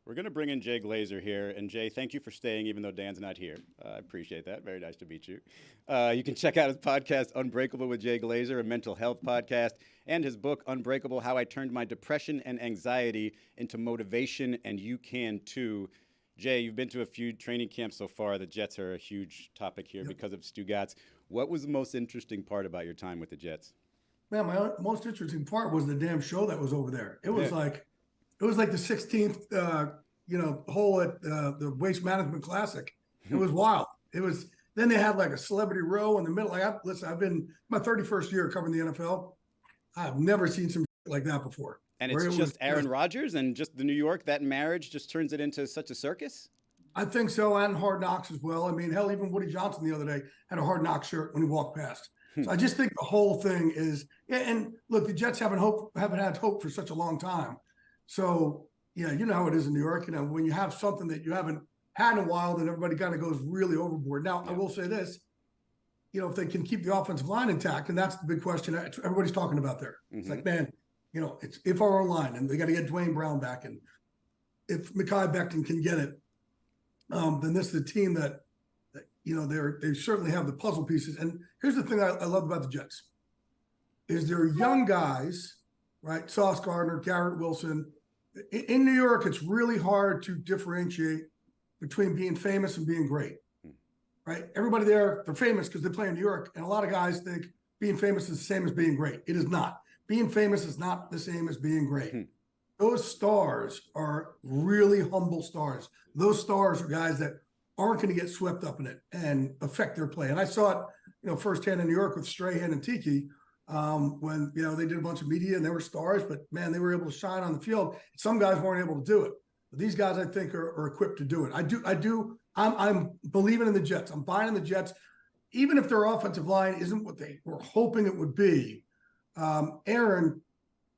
We're going to bring in Jay Glazer here. And Jay, thank you for staying, even though Dan's not here. I appreciate that. Very nice to meet you. You can check out his podcast, Unbreakable with Jay Glazer, a mental health podcast, and his book, Unbreakable: How I Turned My Depression and Anxiety into Motivation, and You Can Too. Jay, you've been to a few training camps so far. The Jets are a huge topic here because of Stugotz. What was the most interesting part about your time with the Jets? Man, my most interesting part was the damn show that was over there. It was like the 16th, hole at the Waste Management Classic. It was wild. It was. Then they had like a celebrity row in the middle. I've been my 31st year covering the NFL. I've never seen some like that before. And it's just Aaron Rodgers and just the New York, that marriage just turns it into such a circus? I think so, and Hard Knocks as well. I mean, hell, even Woody Johnson the other day had a Hard Knocks shirt when he walked past. So I just think the whole thing is, and look, the Jets haven't had hope for such a long time. So, yeah, you know how it is in New York. You know, when you have something that you haven't had in a while, then everybody kind of goes really overboard. Now, I will say this, if they can keep the offensive line intact, and that's the big question everybody's talking about there. Mm-hmm. It's like, man, it's if our line, and they got to get Dwayne Brown back, and if Mekhi Becton can get it, then this is a team that they certainly have the puzzle pieces. And here's the thing I love about the Jets is they're young guys, right? Sauce Gardner, Garrett Wilson. In New York, it's really hard to differentiate between being famous and being great, right? Everybody there, they're famous because they play in New York. And a lot of guys think being famous is the same as being great. It is not. Being famous is not the same as being great. Those stars are really humble stars. Those stars are guys that aren't going to get swept up in it and affect their play. And I saw it, firsthand in New York with Strahan and Tiki when, they did a bunch of media and they were stars, but man, they were able to shine on the field. Some guys weren't able to do it. But these guys, I think, are equipped to do it. I'm believing in the Jets. I'm buying in the Jets. Even if their offensive line isn't what they were hoping it would be, Aaron,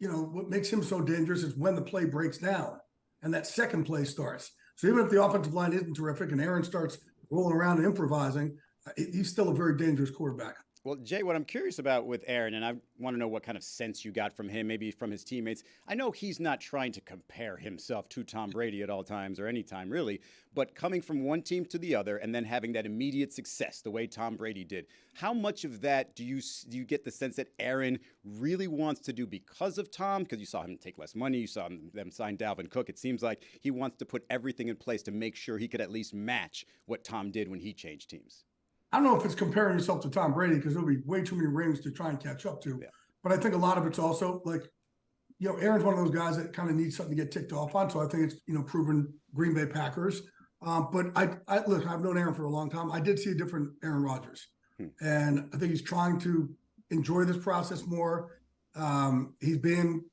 what makes him so dangerous is when the play breaks down and that second play starts. So even if the offensive line isn't terrific and Aaron starts rolling around and improvising, he's still a very dangerous quarterback. Well, Jay, what I'm curious about with Aaron, and I want to know what kind of sense you got from him, maybe from his teammates. I know he's not trying to compare himself to Tom Brady at all times or any time, really, but coming from one team to the other and then having that immediate success the way Tom Brady did, how much of that do you get the sense that Aaron really wants to do because of Tom? Because you saw him take less money, you saw them sign Dalvin Cook. It seems like he wants to put everything in place to make sure he could at least match what Tom did when he changed teams. I don't know if it's comparing yourself to Tom Brady because there'll be way too many rings to try and catch up to. Yeah. But I think a lot of it's also like, Aaron's one of those guys that kind of needs something to get ticked off on. So I think it's, proven Green Bay Packers. But look, I've known Aaron for a long time. I did see a different Aaron Rodgers. And I think he's trying to enjoy this process more. He's being,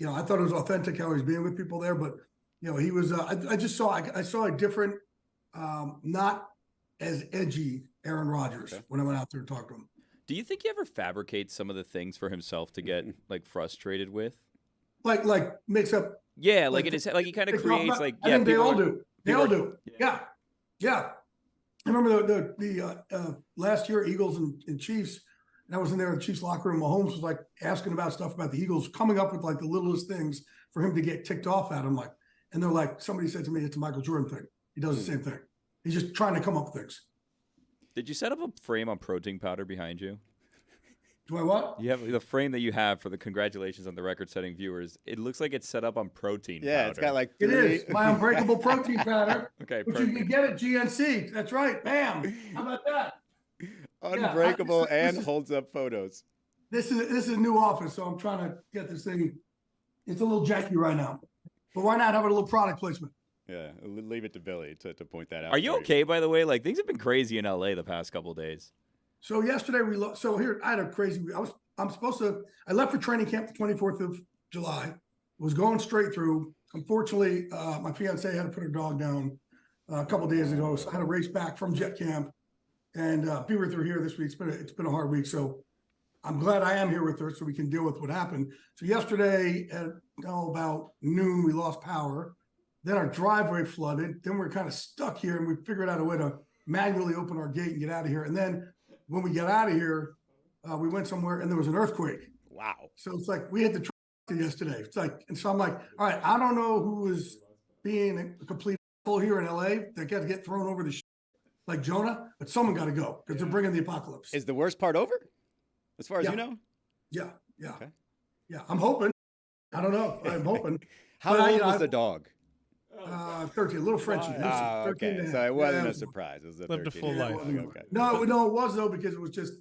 I thought it was authentic how he's being with people there. But, he was, I saw a different, not as edgy Aaron Rodgers when I went out there and talked to him. Do you think he ever fabricates some of the things for himself to get frustrated with? Like makes up. Yeah, like it is like he kind of creates like. I think they all do. They all do. Yeah. I remember the last year Eagles and Chiefs, and I was in there in the Chiefs locker room. Mahomes was like asking about stuff about the Eagles, coming up with like the littlest things for him to get ticked off at him. And they're like, somebody said to me, it's a Michael Jordan thing. He does the same thing. He's just trying to come up with things. Did you set up a frame on protein powder behind you? Do I what? You have the frame that you have for the congratulations on the record-setting viewers. It looks like it's set up on protein powder. Yeah, it's got like It is my unbreakable protein powder. Okay, which you can get at GNC. That's right. Bam. How about that? Unbreakable and holds up photos. This is a new office, so I'm trying to get this thing. It's a little janky right now, but why not have a little product placement? Yeah, leave it to Billy to point that out. Are you okay, by the way? Like, things have been crazy in LA the past couple of days. So yesterday I had a crazy week. I left for training camp the 24th of July, was going straight through. Unfortunately, my fiance had to put her dog down a couple of days ago, so I had to race back from jet camp and be with her here this week. It's been a hard week, so I'm glad I am here with her so we can deal with what happened. So yesterday at about noon, we lost power. Then our driveway flooded. Then we're kind of stuck here, and we figured out a way to manually open our gate and get out of here. And then when we get out of here, we went somewhere, and there was an earthquake. Wow. So it's like we had the yesterday. It's like, and so I'm like, all right, I don't know who was being a complete asshole here in LA that got to get thrown over the like Jonah, but someone got to go because they're bringing the apocalypse. Is the worst part over, as far as you know? Yeah. Okay. Yeah. I'm hoping. I don't know. I'm hoping. How old was the dog? 13, a little Frenchie. Okay. So it wasn't a surprise. It was a lived a full life. Okay. No, it was though, because it was just,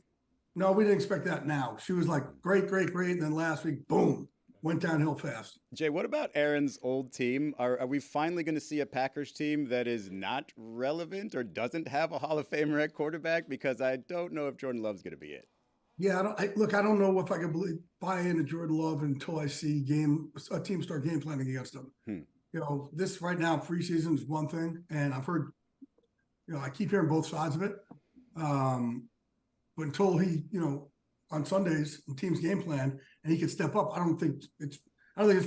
no, we didn't expect that now. She was like, great. And then last week, boom, went downhill fast. Jay, what about Aaron's old team? Are we finally going to see a Packers team that is not relevant or doesn't have a Hall of Famer at quarterback? Because I don't know if Jordan Love's going to be it. Yeah, I don't know if I can buy into Jordan Love until I see a team start game planning against him. This right now, preseason is one thing, and I've heard, I keep hearing both sides of it. But until he, on Sundays, the team's game plan, and he can step up, I don't think it's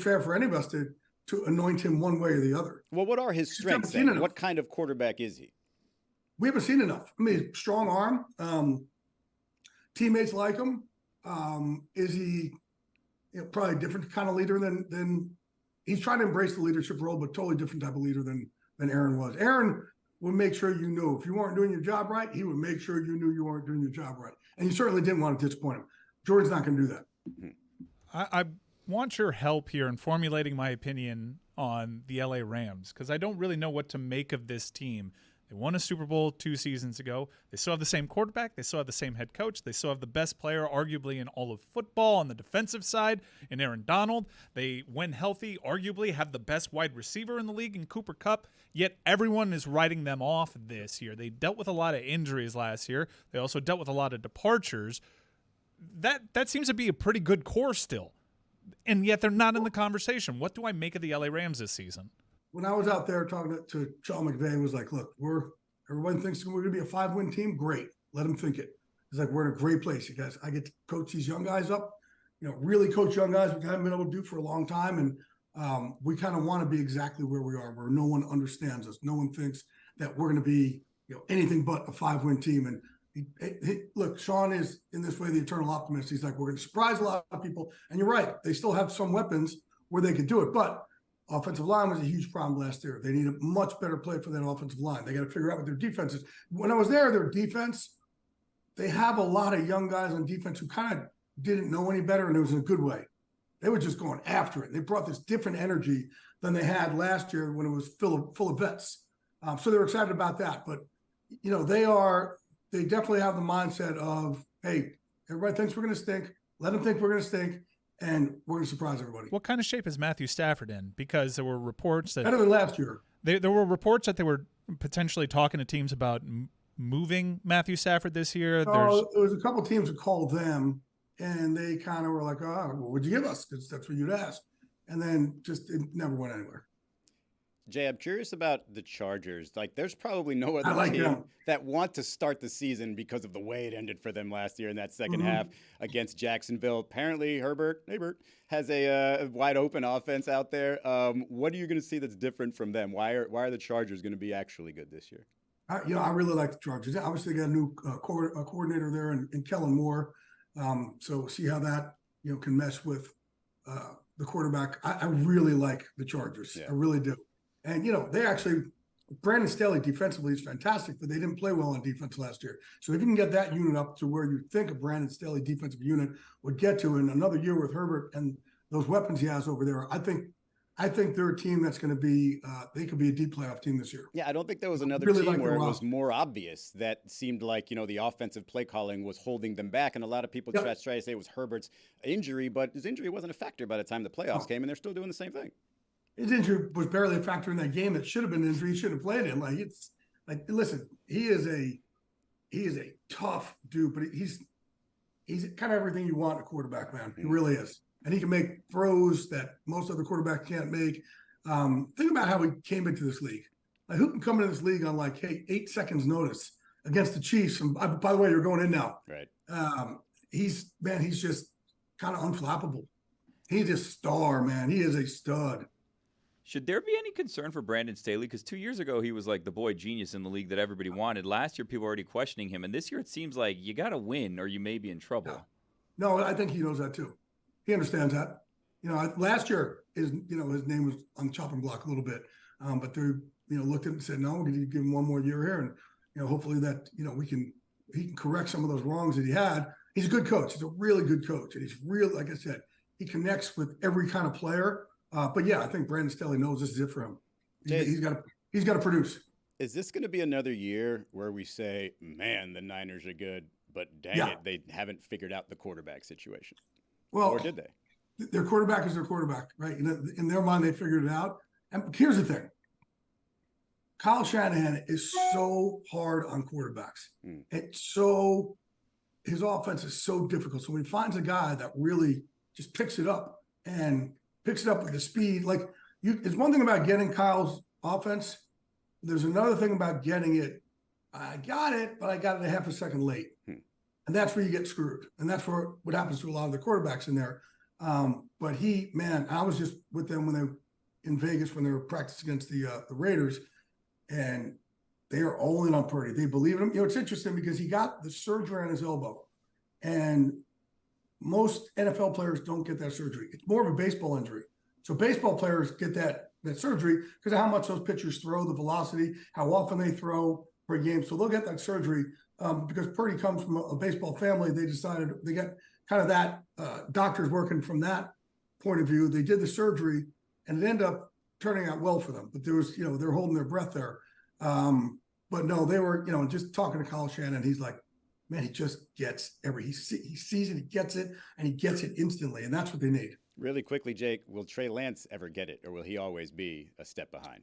fair for any of us to anoint him one way or the other. Well, what are his strengths then? What kind of quarterback is he? We haven't seen enough. I mean, strong arm. Teammates like him. Is he probably a different kind of leader than he's trying to embrace the leadership role, but totally different type of leader than Aaron was. Aaron would make sure if you weren't doing your job right, he would make sure you knew you weren't doing your job right. And you certainly didn't want to disappoint him. Jordan's not going to do that. I want your help here in formulating my opinion on the LA Rams, because I don't really know what to make of this team. They won a Super Bowl 2 seasons ago. They still have the same quarterback. They still have the same head coach. They still have the best player, arguably, in all of football on the defensive side, in Aaron Donald. They, when healthy, arguably have the best wide receiver in the league in Cooper Kupp, yet everyone is writing them off this year. They dealt with a lot of injuries last year. They also dealt with a lot of departures. That seems to be a pretty good core still, and yet they're not in the conversation. What do I make of the LA Rams this season? When I was out there talking to Sean McVay, was like, look, everyone thinks we're going to be a 5-win team. Great. Let them think it. It's like, we're in a great place, you guys. I get to coach these young guys up, really coach young guys, which I haven't been able to do for a long time. And we kind of want to be exactly where we are, where no one understands us. No one thinks that we're going to be, anything but a 5-win team. And look, Sean is in this way the eternal optimist. He's like, we're going to surprise a lot of people. And you're right. They still have some weapons where they could do it. But offensive line was a huge problem last year. They need a much better play for that offensive line. They got to figure out what their defense is. When I was there, their defense, they have a lot of young guys on defense who kind of didn't know any better, and it was in a good way. They were just going after it. They brought this different energy than they had last year when it was full of vets. So they were excited about that. But, they definitely have the mindset of, hey, everybody thinks we're going to stink. Let them think we're going to stink. And we're going to surprise everybody. What kind of shape is Matthew Stafford in? Because there were reports that better than last year. There were reports that they were potentially talking to teams about moving Matthew Stafford this year. There was a couple of teams that called them, and they kind of were like, "Oh, what would you give us?" Because that's what you'd ask. And then it never went anywhere. Jay, I'm curious about the Chargers. Like, there's probably no other team that want to start the season because of the way it ended for them last year in that second half against Jacksonville. Apparently, Herbert has a wide open offense out there. What are you going to see that's different from them? Why are the Chargers going to be actually good this year? I really like the Chargers. Obviously, they got a new coordinator there in Kellen Moore. So we'll see how that can mesh with the quarterback. I really like the Chargers. Yeah. I really do. And, they actually, Brandon Staley defensively is fantastic, but they didn't play well on defense last year. So if you can get that unit up to where you think a Brandon Staley defensive unit would get to in another year with Herbert and those weapons he has over there, I think they're a team that's going to be, they could be a deep playoff team this year. Yeah, I don't think there was another team where it was more obvious that seemed like, the offensive play calling was holding them back. And a lot of people try to say it was Herbert's injury, but his injury wasn't a factor by the time the playoffs came, and they're still doing the same thing. His injury was barely a factor in that game. That should have been an injury. He shouldn't have played him. Listen, he is a tough dude, but he's kind of everything you want in a quarterback, man. He really is. And he can make throws that most other quarterbacks can't make. Think about how he came into this league. Like, who can come into this league on 8 seconds notice against the Chiefs? And by the way, you're going in now. Right. He's just kind of unflappable. He's a star, man. He is a stud. Should there be any concern for Brandon Staley? Because 2 years ago, he was like the boy genius in the league that everybody wanted. Last year, people were already questioning him. And this year, it seems like you got to win or you may be in trouble. No, I think he knows that too. He understands that. Last year, his name was on the chopping block a little bit. But they, looked at it and said, no, we need to give him one more year here. And, hopefully that, he can correct some of those wrongs that he had. He's a good coach. He's a really good coach. And he's real, like I said, he connects with every kind of player. But yeah, I think Brandon Staley knows this is it for him. He's got to produce. Is this going to be another year where we say, man, the Niners are good, but dang it, they haven't figured out the quarterback situation? Well, or did they? Their quarterback is their quarterback, right? In their mind, they figured it out. And here's the thing. Kyle Shanahan is so hard on quarterbacks. His offense is so difficult. So when he finds a guy that really just picks it up with the speed, it's one thing about getting Kyle's offense. There's another thing about getting it. I got it, but I got it a half a second late. And that's where you get screwed. And that's what happens to a lot of the quarterbacks in there. But I was just with them when they were in Vegas when they were practicing against the Raiders, and they are all in on Purdy. They believe in him. It's interesting because he got the surgery on his elbow, and most NFL players don't get that surgery. It's more of a baseball injury. So baseball players get that surgery because of how much those pitchers throw, the velocity, how often they throw per game. So they'll get that surgery because Purdy comes from a baseball family. They decided they got kind of that doctors working from that point of view. They did the surgery, and it ended up turning out well for them. But there was, they're holding their breath there. But no, they were, just talking to Kyle Shanahan. He's like, man, he just gets he sees it, he gets it, and he gets it instantly. And that's what they need. Really quickly, Jake, will Trey Lance ever get it, or will he always be a step behind?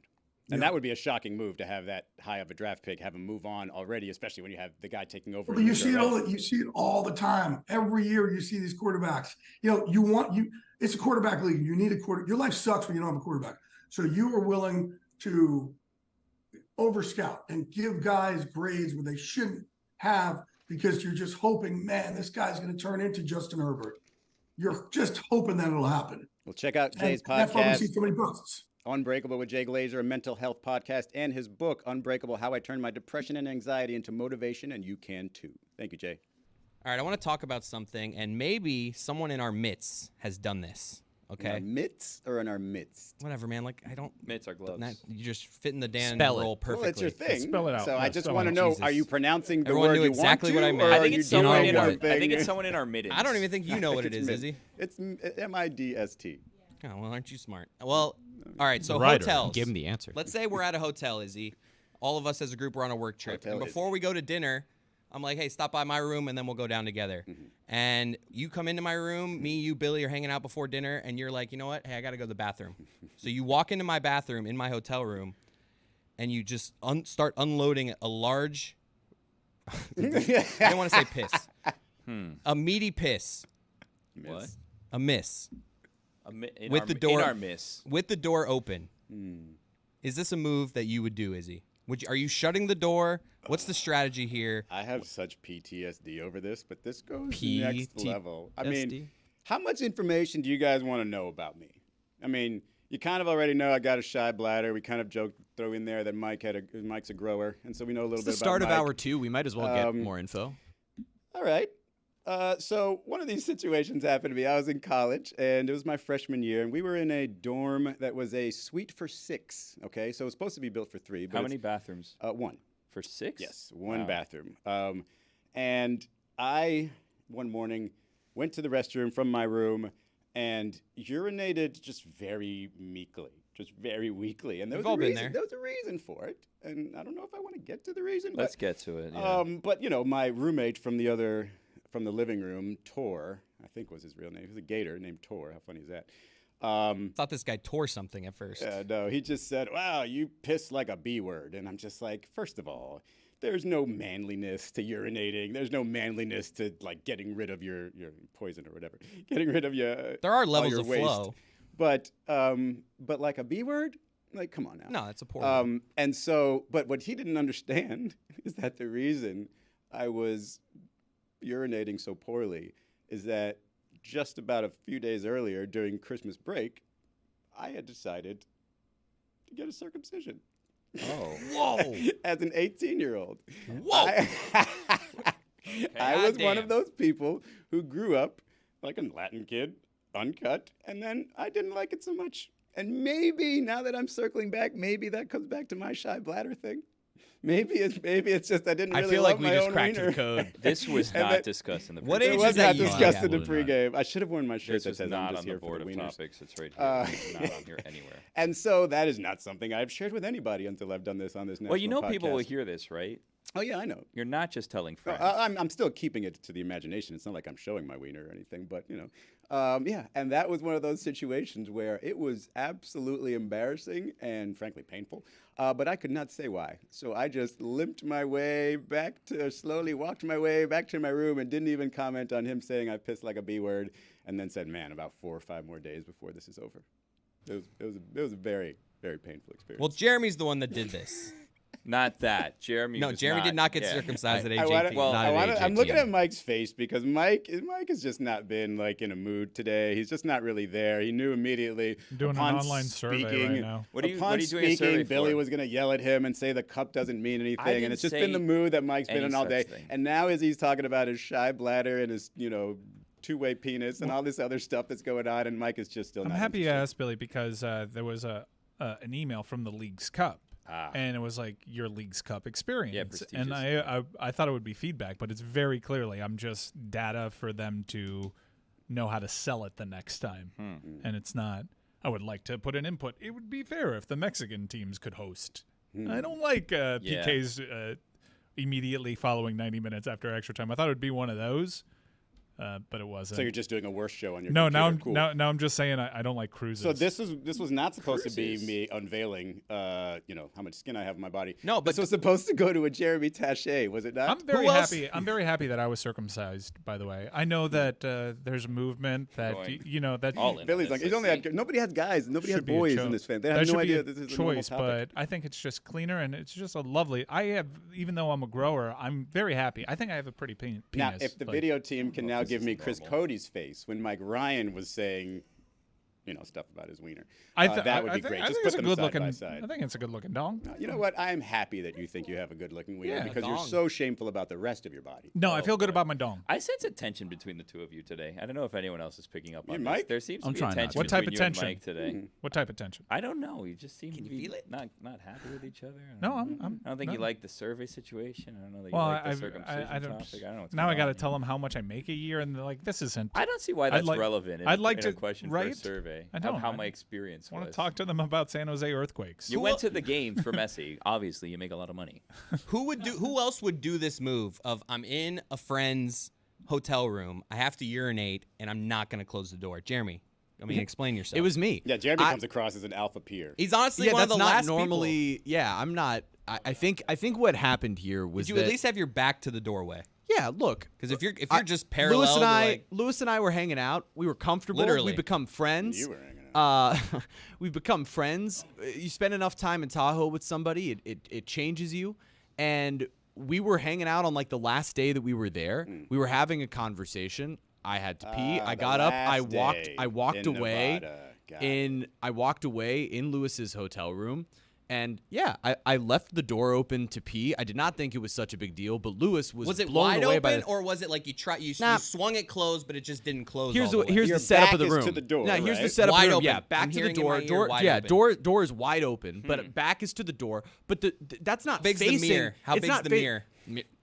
And that would be a shocking move to have that high of a draft pick, have him move on already, especially when you have the guy taking over. But you see it all the time. Every year you see these quarterbacks. It's a quarterback league. You need a quarterback. Your life sucks when you don't have a quarterback. So you are willing to overscout and give guys grades where they shouldn't have because you're just hoping, man, this guy's going to turn into Justin Herbert. You're just hoping that it'll happen. Well, check out Jay's podcast. That's why we see so many busts. Unbreakable with Jay Glazer, a mental health podcast, and his book, Unbreakable, How I Turned My Depression and Anxiety into Motivation, and you can too. Thank you, Jay. All right, I want to talk about something, and maybe someone in our midst has done this, okay? In our midst or in our midst? Whatever, man. I don't... Mitts are gloves. You just fit in the Dan Spell role it. perfectly. Well, it's your thing. Spell it out. So Yeah, I just spell want it to out. know, Jesus. are you pronouncing the Everyone word knew you exactly want what I to, meant. or I are think you it's doing someone the in our. one thing? I think it's someone in our middens. I don't even think you know what it is, Izzy. It's M-I-D-S-T. Oh, well, aren't you smart? Well, all right, so Writer. hotels. Give him the answer. Let's say we're at a hotel, Izzy. All of us as a group are on a work trip. Hotel And before we go to dinner, I'm like, hey, stop by my room, and then we'll go down together. And you come into my room, me, you, Billy are hanging out before dinner, and you're like, you know what? Hey, I got to go to the bathroom. So you walk into my bathroom in my hotel room, and you just start unloading a large I don't want to say piss. A meaty piss. What? A miss. In With our, the door- in our miss. With the door open. Is this a move that you would do, Izzy? Are you shutting the door? What's the strategy here? I have such PTSD over this, but this goes next level. I mean, PTSD? how much information do you guys want to know about me? I mean, you kind of already know I got a shy bladder. We kind of throw in there that Mike's a grower, and so we know a little It's bit the start about of Mike. hour 2. We might as well get more info. All right. So one of these situations happened to me. I was in college, and it was my freshman year, and we were in a dorm that was a suite for 6. Okay, so it was supposed to be built for 3. But How many bathrooms? 1. For 6? Yes, one Wow. bathroom. And I, one morning, went to the restroom from my room and urinated just very meekly, just very weakly. And there We've was all a been reason. there. There was a reason for it, and I don't know if I want to get to the reason. Let's but, get to it. Yeah. But my roommate from the living room, Tor, I think was his real name. He was a gator named Tor. How funny is that? Thought this guy tore something at first. No, he just said, wow, you piss like a B word. And I'm just like, first of all, there's no manliness to urinating. There's no manliness to like getting rid of your poison or whatever. Getting rid of your There are all levels your of waste. flow. But like a B word? Like, come on now. No, that's a poor one. And so, but what he didn't understand is that the reason I was urinating so poorly is that just about a few days earlier during Christmas break, I had decided to get a circumcision. Oh. Whoa. As an 18-year-old. Whoa. I was one Goddamn. of those people who grew up like a Latin kid, uncut, and then I didn't like it so much. And maybe now that I'm circling back, maybe that comes back to my shy bladder thing. Maybe it's just I didn't really I feel love like we my just own cracked wiener. the code. This was And not that- discussed in the What pregame. It age was is that not you? discussed in the Absolutely pregame. I should have worn my shirt This that was says I'm not just on the here for board the of wieners. topics. It's right here. It's not on here anywhere. And so that is not something I've shared with anybody until I've done this on this national Well, you know people will podcast. hear this, right? Oh, yeah, I know. You're not just telling No, friends. I'm still keeping it to the imagination. It's not like I'm showing my wiener or anything, but, yeah. And that was one of those situations where it was absolutely embarrassing and, frankly, painful. But I could not say why. So I just limped my way slowly walked my way back to my room and didn't even comment on him saying I pissed like a B word, and then said, man, about 4 or 5 more days before this is over. It was a very, very painful experience. Well, Jeremy's the one that did this. Not that. Jeremy No, was Jeremy did not get yeah. circumcised at I AJP. wanna, I'm looking AJT. at Mike's face because Mike has just not been like in a mood today. He's just not really there. He knew immediately. I'm doing an upon online survey right now. What are you upon doing a survey speaking, Billy for? was going to yell at him and say the cup doesn't mean anything, didn't and it's just say been the mood that Mike's been any in all such day. thing. And now as he's talking about his shy bladder and his two-way penis and all this other stuff that's going on, and Mike is just still I'm not happy you interested. asked, Billy, because there was an email from the League's Cup. And it was like your League's Cup experience. Yeah, and I thought it would be feedback, but it's very clearly I'm just data for them to know how to sell it the next time. And it's not, I would like to put an input. It would be fair if the Mexican teams could host. I don't like PK's immediately following 90 minutes after extra time. I thought it would be one of those. But it wasn't. So you're just doing a worse show on your no. computer. Now Cool. now I'm just saying I don't like cruises. So this was not supposed to be Cruises. me unveiling, how much skin I have on my body. No, but this was supposed to go to a Jeremy Taché, was it not? I'm very Who else? happy. I'm very happy that I was circumcised. By the way, I know that there's a movement that Going that all in. Billy's like, he's only had, nobody has guys, nobody has should be a boys cho- in this fan. They that have should no be idea a this is a normal choice, topic. but I think it's just cleaner and it's just a lovely. I have, even though I'm a grower, I'm very happy. I think I have a pretty penis. Now, if the but- video team can now this give is me Chris normal. Cody's face when Mike Ryan was saying, stuff about his wiener, I that would be think- great. I Just think put it's a them good side looking. by side. I think it's a good looking dong. You know what? I am happy that you think you have a good-looking wiener Yeah, because you're dong. so shameful about the rest of your body. No, I Oh, feel good boy. about my dong. I sense a tension between the two of you today. I don't know if anyone else is picking up on this. Mike? There seems to I'm be a trying not tension to. What type between of you and tension? Mike today. What type of tension? I don't know. You just seem Can to you be feel it? not happy with each other. No, I'm. I don't think no. you like the survey situation. I don't know that Well, you like the I've- circumcision I don't. topic. I don't know what's Now I going got to on tell here. them how much I make a year, and they're like, this isn't. I don't see why I'd that's like- relevant in, I'd like in a to- question for a right? survey I of don't. how I my experience I want was. to talk to them about San Jose earthquakes. You went to the games for Messi. Obviously, you make a lot of money. Who else would do this move of I'm in a friend's hotel room, I have to urinate, and I'm not going to close the door? Jeremy, explain yourself. It was me. Yeah, Jeremy I- comes across as an alpha peer. He's honestly Yeah, one of that's the not last normally. Yeah, I'm not. I think what happened here people. was Did you that, at least have your back to the doorway? Yeah, look. Because if you're just parallel, Lewis and I were hanging out. We were comfortable. Literally. We become friends. You were hanging out. We've become friends. You spend enough time in Tahoe with somebody, it changes you. And we were hanging out on like the last day that we were there. We were having a conversation. I had to pee. I The got up. last day I walked in away. Nevada. Got it. I walked away in Lewis's hotel room. And yeah, I left the door open to pee. I did not think it was such a big deal, but Lewis was it blown wide away open, by the, or was it like you Nah. swung it closed, but it just didn't close? Here's all the way? here's Your the setup back of the is room. to the door, Yeah, here's the right? setup Wide of the room. open. Yeah, back I'm to the hearing in door. my ear, Door. wide Yeah, open. door is wide open, but back is to the door. But that's not How big's the facing. mirror? How it's big's not the mirror?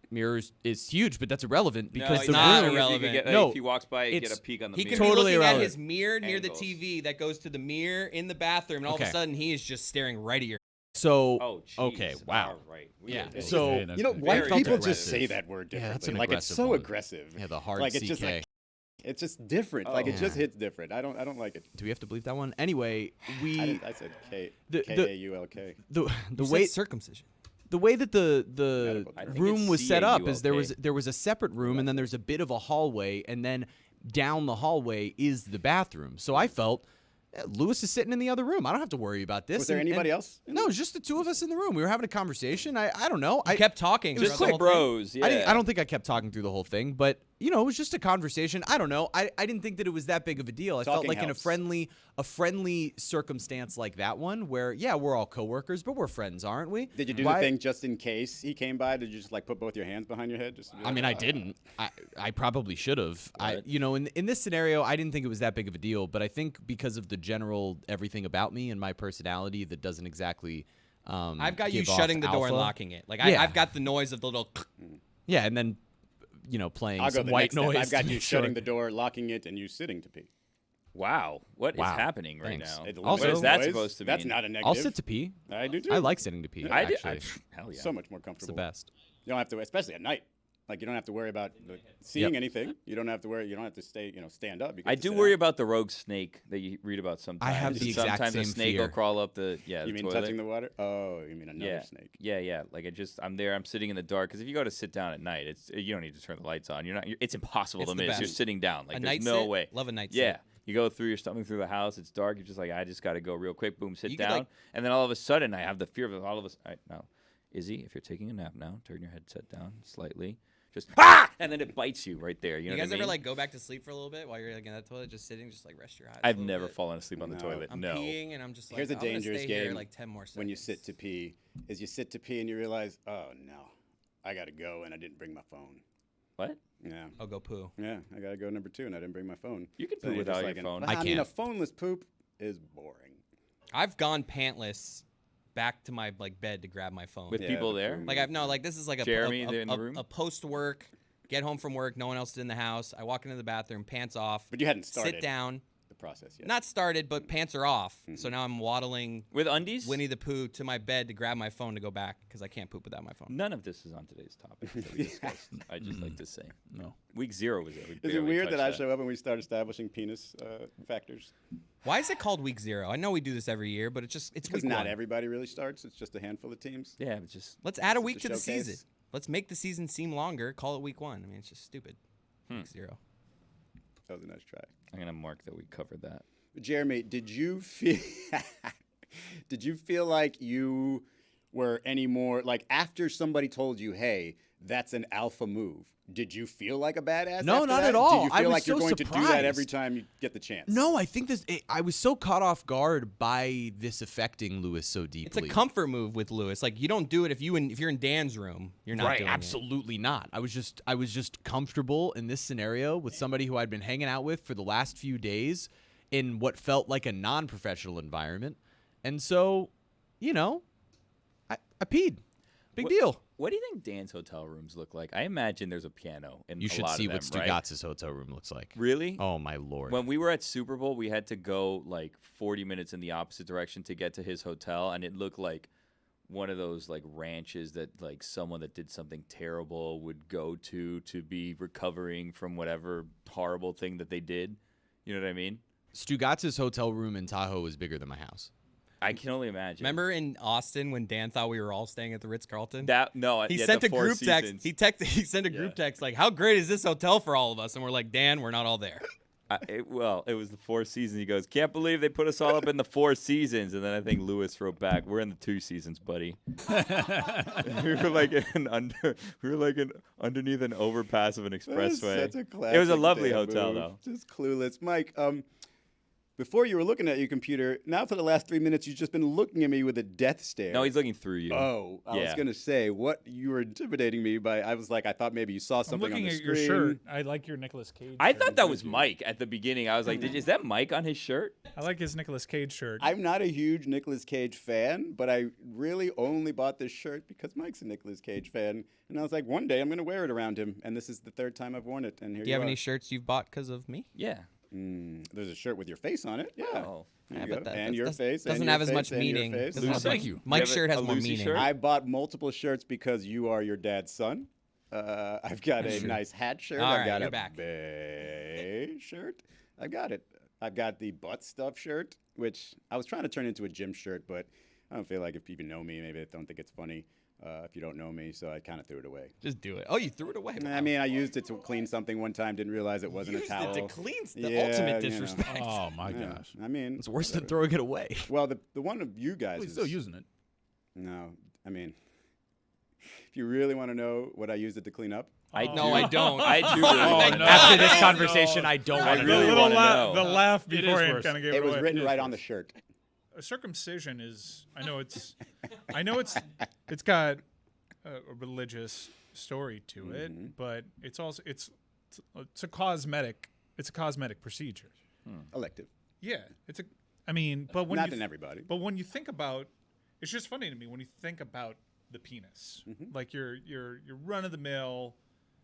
Mirror is huge, but that's irrelevant because no, the not room. irrelevant. You could get, No, if he walks by, you get it's- a peek on the He mirror. can Totally be looking irrelevant. at his mirror near the Angles. TV that goes to the mirror in the bathroom, and all of a Okay. sudden he is just staring right at your. So Oh, geez. okay, wow. All right. We Yeah, are getting- so- White Very people aggressive. just say that word differently. Yeah, that's an like it's aggressive so one. aggressive. Yeah, the hard like it's CK. just like it's just different. Like it Oh. just hits different. I don't like it. Do we have to believe that one? Anyway, I said the- K-A-U-L-K. the You way said circumcision. the way that the Medical I term. think room it's was set up is CAULK. there was a separate room and then there's a bit of a hallway and then down the hallway is the bathroom. So I felt Lewis is sitting in the other room. I don't have to worry about this. Was there And- anybody and- else? No, it was just the two of us in the room. We were having a conversation. I don't know. I kept talking. It was Just throughout like the whole thing. bros. Yeah. I don't think I kept talking through the whole thing, but it was just a conversation. I don't know. I didn't think that it was that big of a deal. I felt Talking like helps. in a friendly circumstance like that one where, yeah, we're all coworkers, but we're friends, aren't we? Did you do the thing just in case he came by? Did you just like put both your hands behind your head? Just to be I like, mean, I didn't. I probably should have. In this scenario, I didn't think it was that big of a deal, but I think because of the general everything about me and my personality that doesn't exactly I've got you give off shutting the door and alpha. locking it. Like Yeah. I've got the noise of the little. Yeah, and then playing I'll go some the white next step. noise. I've got to you make shutting sure. the door, locking it, and you sitting to pee. Wow. What is Wow. happening right Thanks. now? It Also- what is that noise. supposed to mean? That's not a negative. I'll sit to pee. I do too. I like sitting to pee. Yeah. I do. Actually, Hell yeah. So much more it's comfortable. the best. You don't have to, especially at night. Like you don't have to worry about seeing anything. You don't have to worry. You don't have to stay. Stand up. You I get to do sit worry out. about the rogue snake that you read about sometimes. have the exact sometimes same a snake fear. will crawl up the You the mean toilet. touching the water? Oh, you mean another yeah. snake? Yeah. Like I'm there. I'm sitting in the dark because if you go to sit down at night, you don't need to turn the lights on. It's impossible It's to the miss. You're best. sitting down. Like A there's night no sit? way. Love a night Yeah. sit. You go through. You're stumbling through the house. It's dark. You're just like, I just got to go real quick. Boom, sit You could, down. like- And then all of a sudden, I have the fear of all of us. All right, now, Izzy, if you're taking a nap now, turn your headset down slightly. Just and then it bites you right there. You know You guys what I mean? ever like go back to sleep for a little bit while you're like in that toilet, just sitting, just like rest your eyes? I've a little never bit? fallen asleep on the No. toilet. I'm no. peeing and I'm just like, Here's a I'm gonna dangerous stay here game like 10 more seconds. when you sit to pee. Is you sit to pee and you realize, oh no, I gotta go and I didn't bring my phone. What? Yeah. I'll go poo. Yeah, I gotta go number 2 and I didn't bring my phone. You can So poo you're just without like your phone. I I mean, a can't. phoneless poop is boring. I've gone pantless back to my like bed to grab my phone. With Yeah, people the there? food. Like I've no, like this is like a Jeremy a, in the room? a post work, get home from work, no one else is in the house. I walk into the bathroom, pants off, But you hadn't started sit down. the process yet. Not started, but pants are off. So now I'm waddling With undies? Winnie the Pooh to my bed to grab my phone to go back because I can't poop without my phone. None of this is on today's topic that we discussed. I just like to say. No. Week 0 was it. We Is it barely weird that I touched show up and we start establishing penis factors? Why is it called week 0? I know we do this every year, but it's Because week not 1. everybody really starts. It's just a handful of teams. Yeah, but just Let's add a Just week a to the showcase. season. Let's make the season seem longer. Call it week 1. I mean, it's just stupid. Week 0. That was a nice try. I'm gonna mark that we covered that. Jeremy, did you feel like you were any more like after somebody told you, "Hey, that's an alpha move"? Did you feel like a badass? No, after not that? at all. Do you I feel was like you're so going to do that every surprised. time you get the chance? No, I think I was so caught off guard by this affecting Lewis so It's deeply. a comfort move with Lewis. Like you don't do it if you're in Dan's room. You're not Right, doing absolutely not. I was just comfortable in this scenario with somebody who I'd been hanging out with for the last few days in what felt like a non-professional environment. And so, I peed. Big deal. What do you think Dan's hotel rooms look like? I imagine there's a piano in You a should lot see of what them, right? Stugotz's hotel room looks like. Really? Oh my lord. When we were at Super Bowl, we had to go like 40 minutes in the opposite direction to get to his hotel, and it looked like one of those like ranches that like someone that did something terrible would go to be recovering from whatever horrible thing that they did. You know what I mean? Stugotz's hotel room in Tahoe is bigger than my house. I can only imagine. Remember in Austin when Dan thought we were all staying at the Ritz-Carlton? that? No, He yeah, sent the a Four group Seasons. text. He sent a group text like, "How great is this hotel for all of us?" And we're like, "Dan, we're not all there." It was the Four Seasons. He goes, "Can't believe they put us all up in the Four Seasons." And then I think Lewis wrote back, "We're in the 2 Seasons, buddy." we were like underneath an overpass of an expressway. Such a It was a classic lovely Dan hotel, move. though. Just clueless, Mike. Before you were looking at your computer, now for the last 3 minutes, you've just been looking at me with a death stare. No, he's looking through you. Oh, I was Yeah. gonna say what you were intimidating me by. I was like, I thought maybe you saw I'm something looking on the at your screen. shirt. I like your Nicolas Cage. I shirt. thought that was Mike at the beginning. I was like, is that Mike on his shirt? I like his Nicolas Cage shirt. I'm not a huge Nicolas Cage fan, but I really only bought this shirt because Mike's a Nicolas Cage fan, and I was like, one day I'm gonna wear it around him, and this is the 3rd time I've worn it, and here Do you have are. any shirts you've bought because of me? Yeah. There's a shirt with your face on it. Yeah. Oh. There Yeah, you but go. that- and your that's- face. doesn't and your have as face, much and your meaning. face. Doesn't have Thank much- you. Mike's You have shirt has a more Lucy meaning. shirt? I bought multiple shirts because you are your dad's son. I've got a nice hat shirt. All I've right, got you're a back. bay shirt. I've got it. I've got the butt stuff shirt, which I was trying to turn into a gym shirt, but I don't feel like if people know me, maybe they don't think it's funny if you don't know me, so I kind of threw it away. Just do it. Oh, you threw it away. I mean, I used it to clean something one time, didn't realize it wasn't Used a towel. it to clean the Yeah, ultimate you know. disrespect. oh my Yeah, gosh. I mean, It's worse than whatever. throwing it away. Well, the one of you guys Well, he's is still using it. no. I mean, If you really want to know what I used it to clean up, No, I don't. I do really want to know. After this conversation, I don't want to really know. wanna know. The laugh It is beforehand worse. kind of gave it was away. written right on the shirt. A circumcision is. I know it's got a religious story to it, but it's also it's a cosmetic procedure. Elective. Yeah, I mean, but when Not you in everybody. But when you think about, it's just funny to me when you think about the penis, like your run of the mill,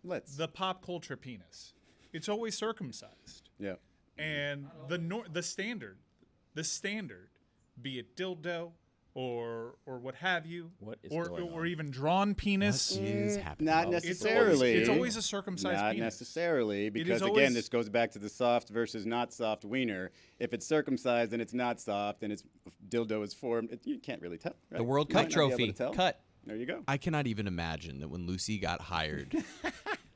the pop culture penis. It's always circumcised, Yeah. and the standard, be it dildo or what have you, What is or going or on? even drawn penis. What is happening? Not necessarily. It's always a circumcised Not penis. necessarily, because always- again, this goes back to the soft versus not soft wiener. If it's circumcised and it's not soft and its dildo is formed, you can't really tell. Right? The World You Cup might not be able trophy. to tell. Cut. There you go. I cannot even imagine that when Lucy got hired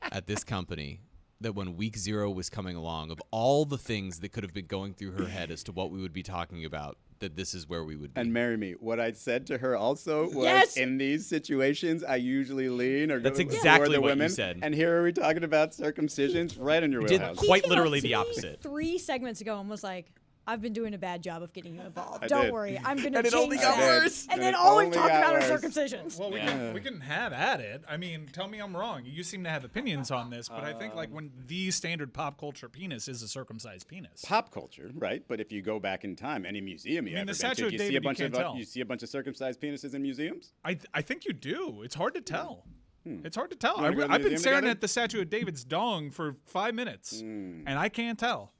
at this company, that when week 0 was coming along, of all the things that could have been going through her head as to what we would be talking about, that this is where we would be. And marry me. What I said to her also was, Yes. in these situations, I usually lean or That's go exactly toward the what you women. said. And here are we talking about circumcisions right in your did wheelhouse. He quite came literally up to the me opposite. 3 segments ago and was like, I've been doing a bad job of getting you involved. I Don't did. worry. I'm going to And it change only that. got worse. And And then it all we've only talked got about are worse. circumcisions. Well, we can have at it. I mean, tell me I'm wrong. You seem to have opinions on this, but I think like when the standard pop culture penis is a circumcised penis. Pop culture, right? But if you go back in time, any museum you I mean, ever the been Statue to, of you David, see a you bunch can't of tell. you see a bunch of circumcised penises in museums. I think you do. It's hard to tell. It's hard to tell. You wanna go to the I've been museum staring together? at the Statue of David's dong for 5 minutes, and I can't tell.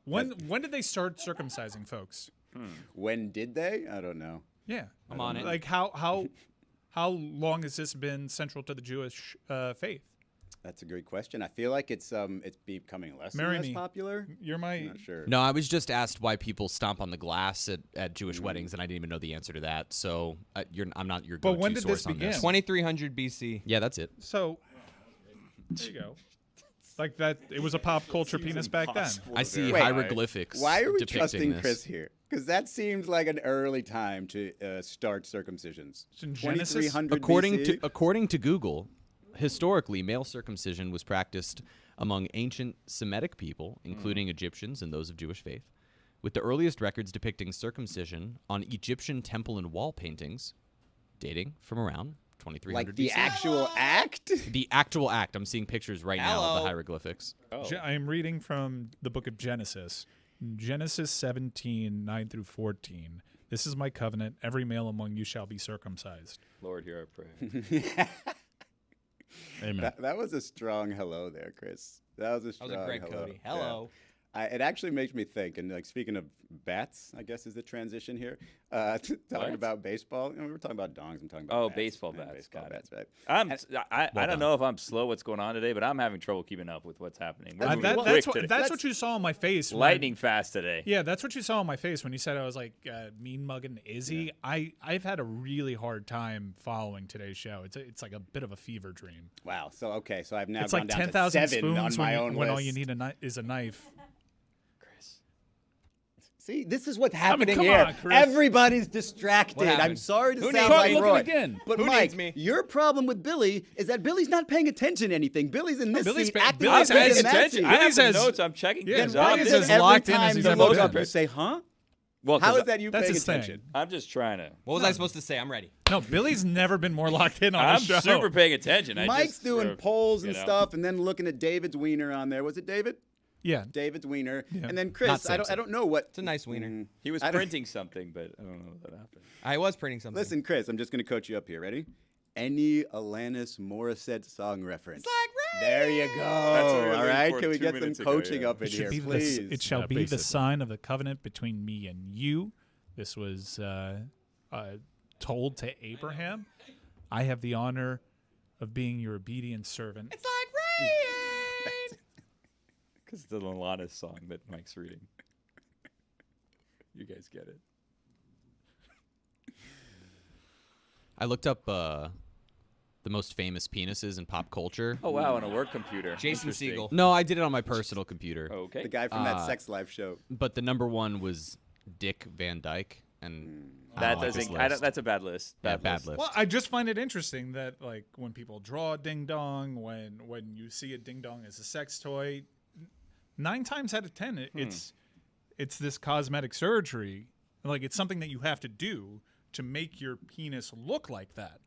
When did they start circumcising folks? When did they? I don't know. Yeah, I'm on it. Like how long has this been central to the Jewish faith? That's a great question. I feel like it's becoming less Marry and less me. popular. You're my I'm not sure. No, I was just asked why people stomp on the glass at Jewish weddings, and I didn't even know the answer to that. So I'm not your But go-to when did source this on begin? this. 2300 BC. Yeah, that's it. So there you go. Like that, it was a pop culture penis back then. I see Wait, hieroglyphics. Why are we depicting trusting this. Chris here? Because that seems like an early time to start circumcisions. It's in Genesis? 2300 BC? According to Google, historically, male circumcision was practiced among ancient Semitic people, including Egyptians and those of Jewish faith, with the earliest records depicting circumcision on Egyptian temple and wall paintings dating from around 2300 like the BC. actual act. The actual act. I'm seeing pictures right now of Hello. the hieroglyphics. I am reading from the book of Genesis, Genesis 17, 9 through 14. This is my covenant. Every male among you shall be circumcised. Lord, hear our prayer. Amen. That was a strong hello there, Chris. That was a That strong was a great hello. Cody. Hello. It actually makes me think, and like speaking of bats, I guess is the transition here. Talking What? about baseball, we were talking about dongs. I'm talking about Oh, bats, baseball man, bats, baseball got it. bats, right? I don't know if I'm slow what's going on today, but I'm having trouble keeping up with what's happening. We're moving That's quick what today. that's what you saw on my face. when- Lightning fast today. Yeah, that's what you saw on my face when you said I was like mean mugging Izzy. I've had a really hard time following today's show. It's like a bit of a fever dream. Wow. So okay, so I've now It's gone like down 10,000 to 7 on spoons my when, own when list. all you need is a knife. See, this is what's happening come here. on, Chris. Everybody's distracted. What I'm happened? sorry to Who sound needs like me? Roy. again. But Who Mike, needs me? your problem with Billy is that Billy's not paying attention to anything. Billy's in this Billy's seat paying- acting Billy's like I'm he's paying in that attention. seat. I have Billy's some as- notes. I'm checking Yeah, things Then why out. Billy's is as it every locked in as time he's the ever look up been. you say, huh? Well, How 'cause is that you That's paying his thing. attention? I'm just trying to. What was I supposed to say? I'm ready. No, Billy's never been more locked in on I'm the show. super paying attention. Mike's just, doing polls and you know. stuff, and then looking at David's wiener on there. Was it David? Yeah. David's wiener. Yeah. And then Not Chris, I Samson. don't know what. It's a nice wiener. He was I don't- printing something, but I don't know what happened. I was printing something. Listen, Chris, I'm just going to coach you up here. Ready? Any Alanis Morissette song reference. There you go. That's what we were All looking right. for Can we 2 get some minutes ago, coaching yeah. up in It should here, be please? it shall be the basically. sign of the covenant between me and you. This was told to Abraham. I have the honor of being your obedient servant. It's like rain. Because it's the Alanis song that Mike's reading. You guys get it. I looked up the most famous penises in pop culture. Oh, wow, on a work computer. Jason Interesting. Segel. No, I did it on my personal computer. Okay. The guy from that Uh, Sex Life show. But the number one was Dick Van Dyke, and I That don't like this doesn't. I don't, list. that's a bad list. Yeah, bad list. Well, I just find it interesting that like when people draw a ding dong, when you see a ding dong as a sex toy, 9 times out of 10 it's this cosmetic surgery. Like it's something that you have to do to make your penis look like that.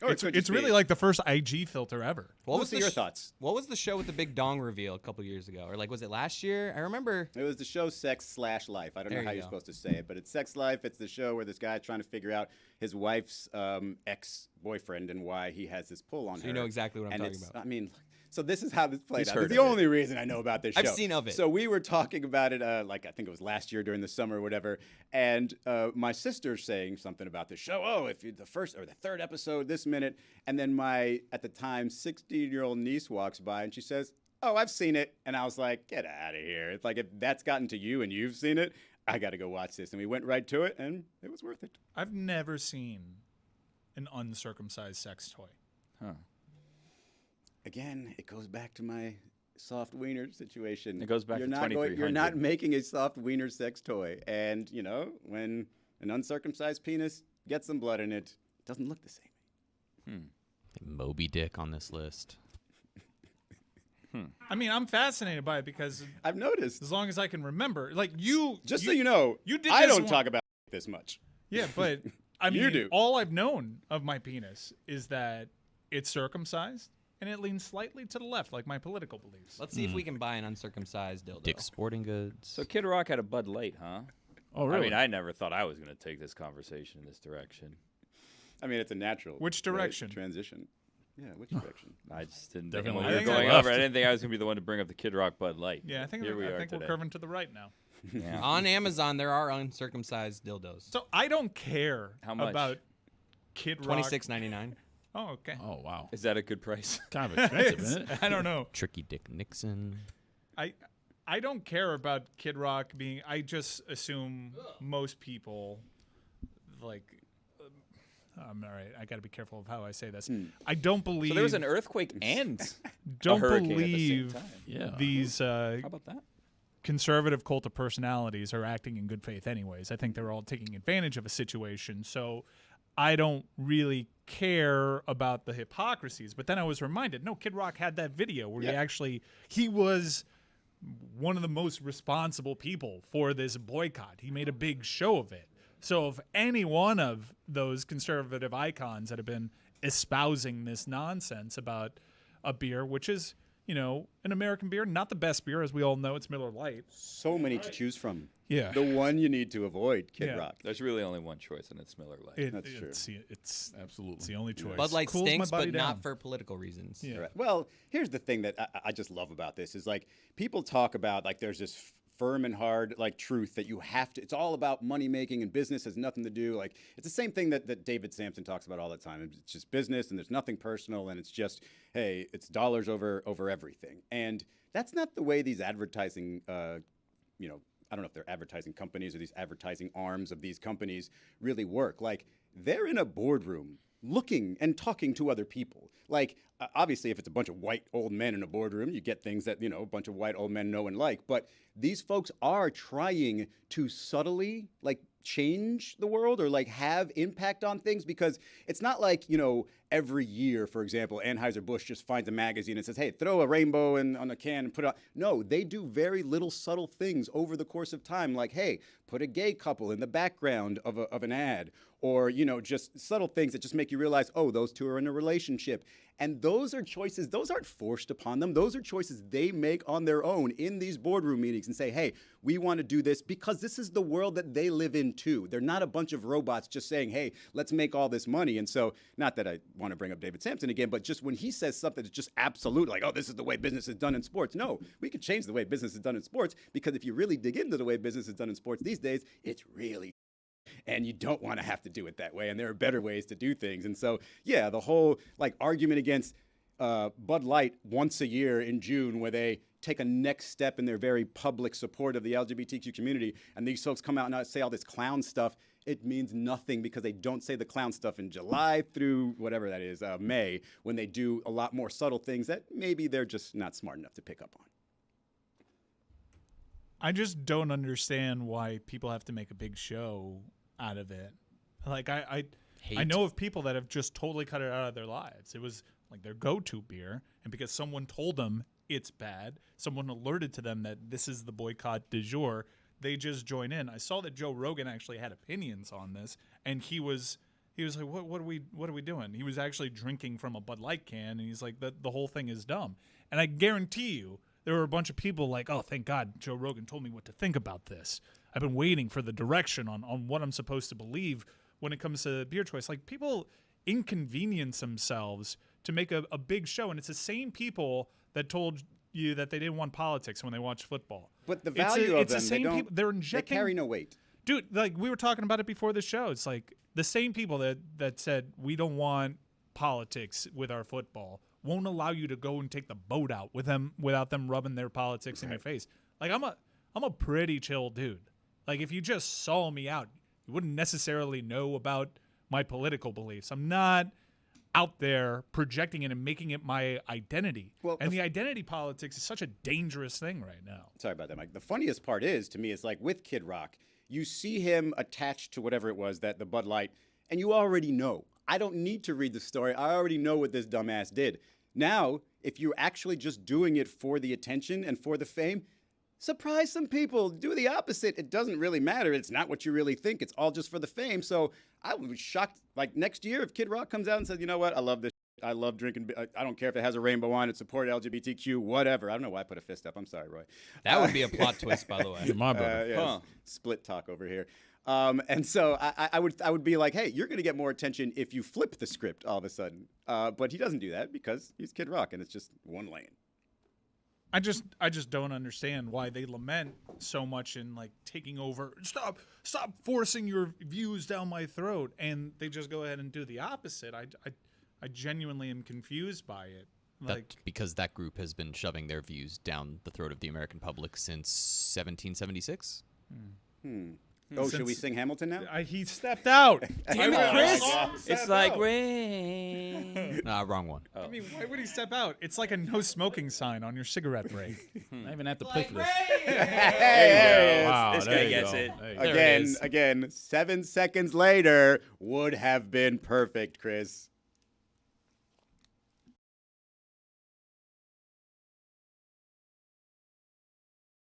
Or It's really like the first IG filter ever. What Let's was see your thoughts. What was the show with the big dong reveal a couple years ago, or like was it last year? I remember. It was the show Sex/Life. I don't There know how you you're go. supposed to say it, but it's Sex Life. It's the show where this guy's trying to figure out his wife's ex-boyfriend and why he has this pull on her. So you know exactly what I'm And talking it's- about. I mean, so this is how this played He's out. heard It's the of it. only reason I know about this show. I've seen of it. So we were talking about it, like I think it was last year during the summer or whatever, and my sister's saying something about the show. Oh, if you the first or the third episode this minute, and then my at the time 16-year-old niece walks by and she says, "Oh, I've seen it," and I was like, "Get out of here!" It's like if that's gotten to you and you've seen it, I got to go watch this, and we went right to it, and it was worth it. I've never seen an uncircumcised sex toy. Huh. Again, it goes back to my soft wiener situation. It goes back you're to not You're 2300. not making a soft wiener sex toy, and you know when an uncircumcised penis gets some blood in it, it doesn't look the same. Moby Dick on this list. I mean, I'm fascinated by it because I've noticed. as long as I can remember, like you, Just so you know, you did I this don't one- talk about this much. Yeah, but I You mean, do. all I've known of my penis is that it's circumcised and it leans slightly to the left, like my political beliefs. Let's see if we can buy an uncircumcised dildo. Dick Sporting Goods. So Kid Rock had a Bud Light, huh? Oh, really? I mean, I never thought I was going to take this conversation in this direction. I mean, it's a natural. Which right, direction? Transition. Yeah, which direction? I just didn't Definitely think when we I were think going I over. I left. didn't think I was going to be the one to bring up the Kid Rock Bud Light. Yeah, I think Here we are we're today. curving to the right now. Yeah. On Amazon, there are uncircumcised dildos. So I don't care How much? about Kid Rock. $26.99. Oh, okay. Oh, wow. Is that a good price? Kind of expensive, isn't it? I don't know. Tricky Dick Nixon. I don't care about Kid Rock being. I just assume most people, like, I'm all right. I got to be careful of how I say this. I don't believe. So there was an earthquake and don't hurricane at the same believe time. Yeah. these How about that? conservative cult of personalities are acting in good faith anyways. I think they're all taking advantage of a situation. So I don't really care about the hypocrisies. But then I was reminded, no, Kid Rock had that video where he was one of the most responsible people for this boycott. He made a big show of it. So if any one of those conservative icons that have been espousing this nonsense about a beer, which is, you know, an American beer, not the best beer, as we all know, it's Miller Lite. So many to choose from. Yeah. The one you need to avoid, Kid Yeah. Rock. There's really only one choice, and it's Miller Lite. That's true. It's Absolutely. the only choice. Bud Light Cools my stinks, body but down. not for political reasons. Yeah. Right. Well, here's the thing that I just love about this is like people talk about like there's this firm and hard like truth that you have to. It's all about money making and business has nothing to do. Like it's the same thing that David Sampson talks about all the time. It's just business and there's nothing personal and it's just hey, it's dollars over everything. And that's not the way these advertising, you know. I don't know if they're advertising companies or these advertising arms of these companies really work. Like they're in a boardroom looking and talking to other people. Like obviously if it's a bunch of white old men in a boardroom, you get things that, you know, a bunch of white old men know and like, but these folks are trying to subtly like change the world or like have impact on things because it's not like, you know, every year, for example, Anheuser-Busch just finds a magazine and says, hey, throw a rainbow on a can and put it on. No, they do very little subtle things over the course of time, like, hey, put a gay couple in the background of an ad or, you know, just subtle things that just make you realize, oh, those two are in a relationship. And those are choices, those aren't forced upon them. Those are choices they make on their own in these boardroom meetings and say, hey, we want to do this because this is the world that they live in too. They're not a bunch of robots just saying, hey, let's make all this money. And so, not that I want to bring up David Sampson again, but just when he says something that's just absolute, like, oh, this is the way business is done in sports. No, we can change the way business is done in sports because if you really dig into the way business is done in sports these days, it's really and you don't want to have to do it that way. And there are better ways to do things. And so, yeah, the whole like argument against Bud Light once a year in June where they take a next step in their very public support of the LGBTQ community. And these folks come out and say all this clown stuff. It means nothing because they don't say the clown stuff in July through whatever that is, May, when they do a lot more subtle things that maybe they're just not smart enough to pick up on. I just don't understand why people have to make a big show out of it. Like I know of people that have just totally cut it out of their lives. It was like their go-to beer, and because someone told them it's bad, someone alerted to them that this is the boycott du jour, they just join in. I saw that Joe Rogan actually had opinions on this, and he was like, what are we doing? He was actually drinking from a Bud Light can, and he's like, the whole thing is dumb. And I guarantee you, there were a bunch of people like, oh, thank God Joe Rogan told me what to think about this. I've been waiting for the direction on what I'm supposed to believe when it comes to beer choice. Like, people inconvenience themselves to make a big show, and it's the same people that told you that they didn't want politics when they watched football. But the value of it's them, the same they don't. people. They're injecting. They carry no weight. Dude, like we were talking about it before the show. It's like the same people that said we don't want politics with our football won't allow you to go and take the boat out with them without them rubbing their politics in your face. Like I'm a pretty chill dude. Like if you just saw me out, you wouldn't necessarily know about my political beliefs. I'm not out there projecting it and making it my identity. Well, and the identity politics is such a dangerous thing right now. Sorry about that, Mike. The funniest part is, to me, is like with Kid Rock, you see him attached to whatever it was, that the Bud Light, and you already know. I don't need to read the story. I already know what this dumbass did. Now, if you're actually just doing it for the attention and for the fame, surprise some people. Do the opposite. It doesn't really matter. It's not what you really think. It's all just for the fame. So I would be shocked, like next year, if Kid Rock comes out and says, you know what, I love this. I love drinking. I don't care if it has a rainbow on it, support LGBTQ, whatever. I don't know why I put a fist up. I'm sorry, Roy. That would be a plot twist, by the way. You're my brother. Yeah, split talk over here. And so I would be like, hey, you're going to get more attention if you flip the script all of a sudden. But he doesn't do that because he's Kid Rock and it's just one lane. I just don't understand why they lament so much in like taking over. Stop forcing your views down my throat, and they just go ahead and do the opposite. I genuinely am confused by it. Like because that group has been shoving their views down the throat of the American public since 1776. Oh, should we sing Hamilton now? he stepped out. Damn it, Chris. It's like rain. Nah, wrong one. I mean, why would he step out? It's like a no smoking sign on your cigarette break. I even have to play for this. Hey, Wow, This there guy you gets go. it. There you go. There it is. again, 7 seconds later would have been perfect, Chris.